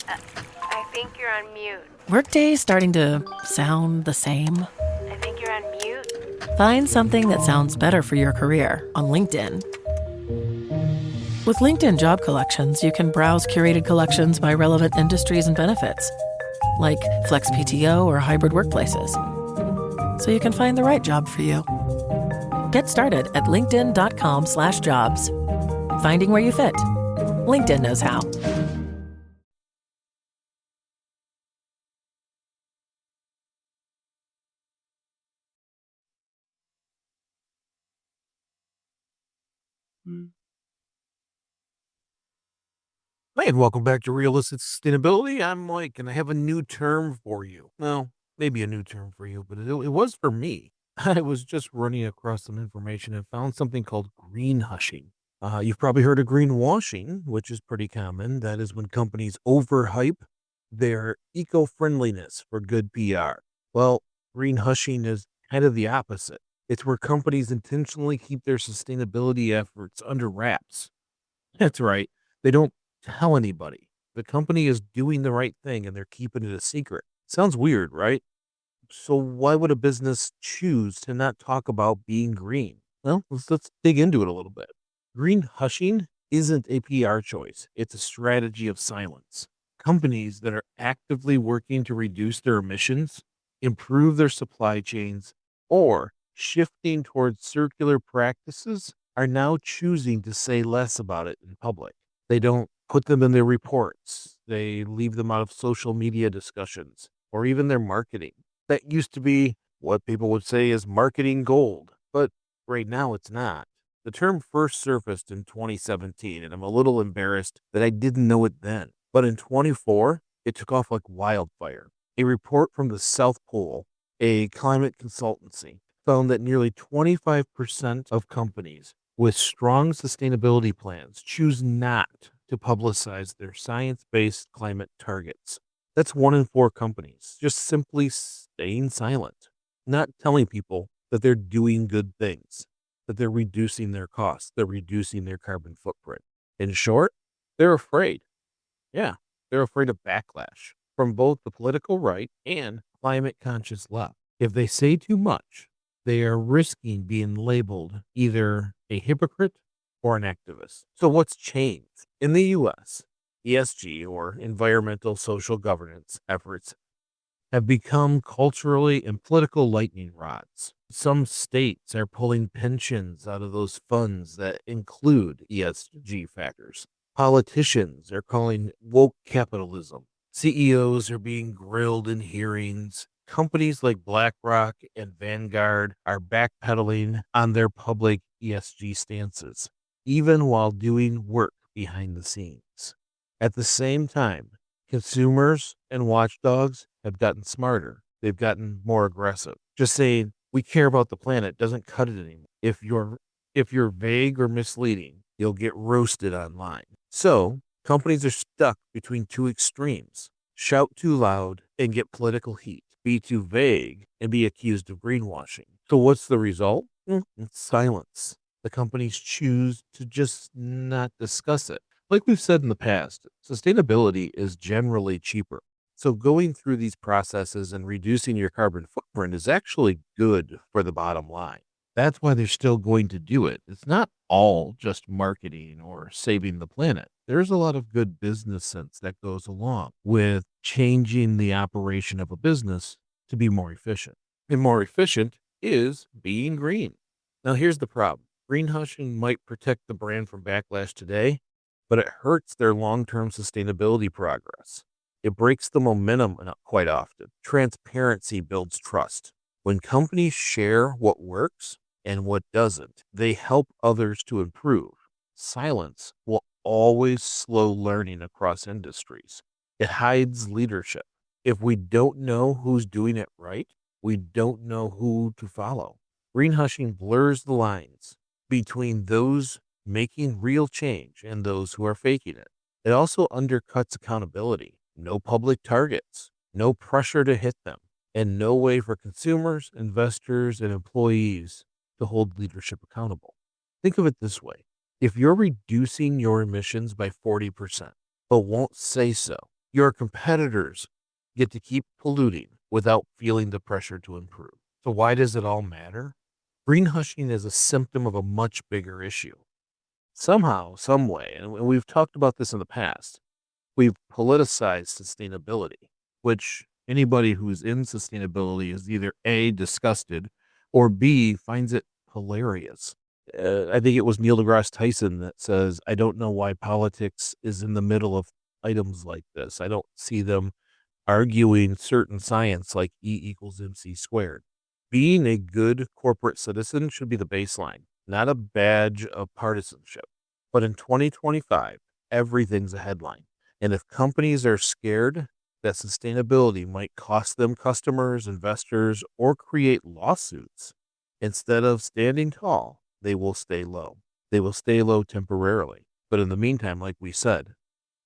Uh, I think you're on mute. Workday starting to sound the same? I think you're on mute. Find something that sounds better for your career on LinkedIn. With LinkedIn Job Collections, you can browse curated collections by relevant industries and benefits, like flex PTO or hybrid workplaces, so you can find the right job for you. Get started at linkedin.com/jobs. Finding where you fit. LinkedIn knows how. Hey, and welcome back to Realistic Sustainability. I'm Mike, and I have a new term for you. Well, maybe a new term for you, but it was for me. I was just running across some information and found something called green hushing. You've probably heard of greenwashing, which is pretty common. That is when companies overhype their eco-friendliness for good PR. Well, green hushing is kind of the opposite. It's where companies intentionally keep their sustainability efforts under wraps. That's right. They don't tell anybody. The company is doing the right thing and they're keeping it a secret. Sounds weird, right? So why would a business choose to not talk about being green? Well, let's dig into it a little bit. Green hushing isn't a PR choice. It's a strategy of silence. Companies that are actively working to reduce their emissions, improve their supply chains, or shifting towards circular practices are now choosing to say less about it in public. They don't put them in their reports. They leave them out of social media discussions or even their marketing. That used to be what people would say is marketing gold, but right now it's not. The term first surfaced in 2017, and I'm a little embarrassed that I didn't know it then. But in 24, it took off like wildfire. A report from the South Pole, a climate consultancy, found that nearly 25% of companies with strong sustainability plans choose not to publicize their science-based climate targets. That's 1 in 4 companies just simply staying silent, not telling people that they're doing good things, that they're reducing their costs, they're reducing their carbon footprint. In short, they're afraid. Yeah, they're afraid of backlash from both the political right and climate conscious left. If they say too much, they are risking being labeled either a hypocrite or an activist. So, what's changed? In the US, ESG, or environmental social governance efforts, have become culturally and political lightning rods. Some states are pulling pensions out of those funds that include ESG factors. Politicians are calling woke capitalism. CEOs are being grilled in hearings. Companies like BlackRock and Vanguard are backpedaling on their public ESG stances, even while doing work behind the scenes. At the same time, consumers and watchdogs have gotten smarter. They've gotten more aggressive. Just saying we care about the planet doesn't cut it anymore. If you're vague or misleading, you'll get roasted online. So, companies are stuck between two extremes. Shout too loud and get political heat. Be too vague and be accused of greenwashing. So what's the result? It's silence. The companies choose to just not discuss it. Like we've said in the past, sustainability is generally cheaper. So going through these processes and reducing your carbon footprint is actually good for the bottom line. That's why they're still going to do it. It's not all just marketing or saving the planet. There's a lot of good business sense that goes along with changing the operation of a business to be more efficient. And more efficient is being green. Now, here's the problem. Greenwashing might protect the brand from backlash today, but it hurts their long-term sustainability progress. It breaks the momentum quite often. Transparency builds trust. When companies share what works and what doesn't, they help others to improve. Silence will always slow learning across industries. It hides leadership. If we don't know who's doing it right, we don't know who to follow. Greenhushing blurs the lines between those making real change and those who are faking it. It also undercuts accountability. No public targets, no pressure to hit them, and no way for consumers, investors, and employees to hold leadership accountable. Think of it this way. If you're reducing your emissions by 40%, but won't say so, Your competitors get to keep polluting without feeling the pressure to improve. So why does it all matter? Greenhushing is a symptom of a much bigger issue. Somehow, some way, and we've talked about this in the past, we've politicized sustainability, which anybody who's in sustainability is either A, disgusted, or B, finds it hilarious. I think it was Neil deGrasse Tyson that says, I don't know why politics is in the middle of items like this. I don't see them arguing certain science like E equals MC squared. Being a good corporate citizen should be the baseline, not a badge of partisanship. But in 2025, everything's a headline. And if companies are scared that sustainability might cost them customers, investors, or create lawsuits, instead of standing tall, they will stay low. They will stay low temporarily. But in the meantime, like we said,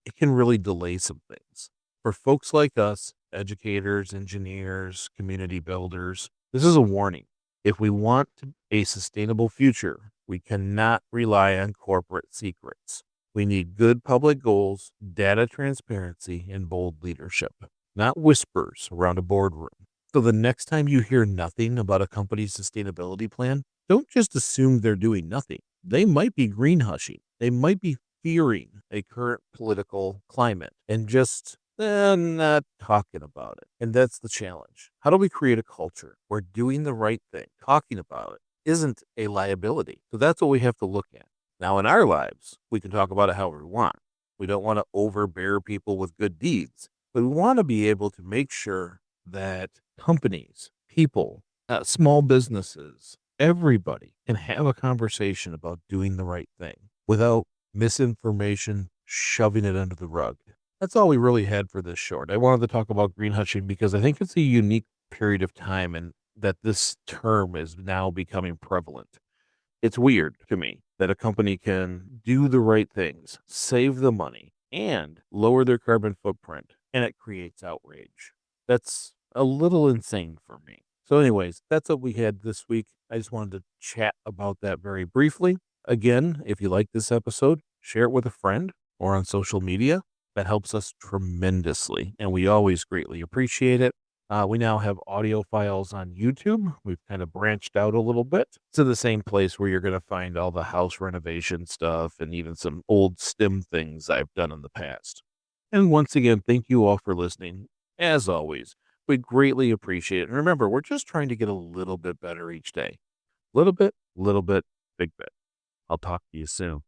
it can really delay some things. For folks like us, educators, engineers, community builders, this is a warning. If we want a sustainable future, we cannot rely on corporate secrets. We need good public goals, data transparency, and bold leadership, not whispers around a boardroom. So the next time you hear nothing about a company's sustainability plan, don't just assume they're doing nothing. They might be green hushing. They might be fearing a current political climate and just not talking about it. And that's the challenge. How do we create a culture where doing the right thing, talking about it, isn't a liability? So that's what we have to look at. Now, in our lives, we can talk about it however we want. We don't want to overbear people with good deeds, but we want to be able to make sure that companies, people, small businesses, everybody can have a conversation about doing the right thing without misinformation shoving it under the rug. That's all we really had for this short. I wanted to talk about green hushing because I think it's a unique period of time and that this term is now becoming prevalent. It's weird to me that a company can do the right things, save the money, and lower their carbon footprint, and it creates outrage. That's a little insane for me. So, anyways, that's what we had this week. I just wanted to chat about that very briefly. Again, if you like this episode, share it with a friend or on social media. That helps us tremendously, and we always greatly appreciate it. We now have audio files on YouTube. We've kind of branched out a little bit to the same place where you're going to find all the house renovation stuff and even some old STEM things I've done in the past. And once again, thank you all for listening. As always, we greatly appreciate it. And remember, we're just trying to get a little bit better each day. Little bit, big bit. I'll talk to you soon.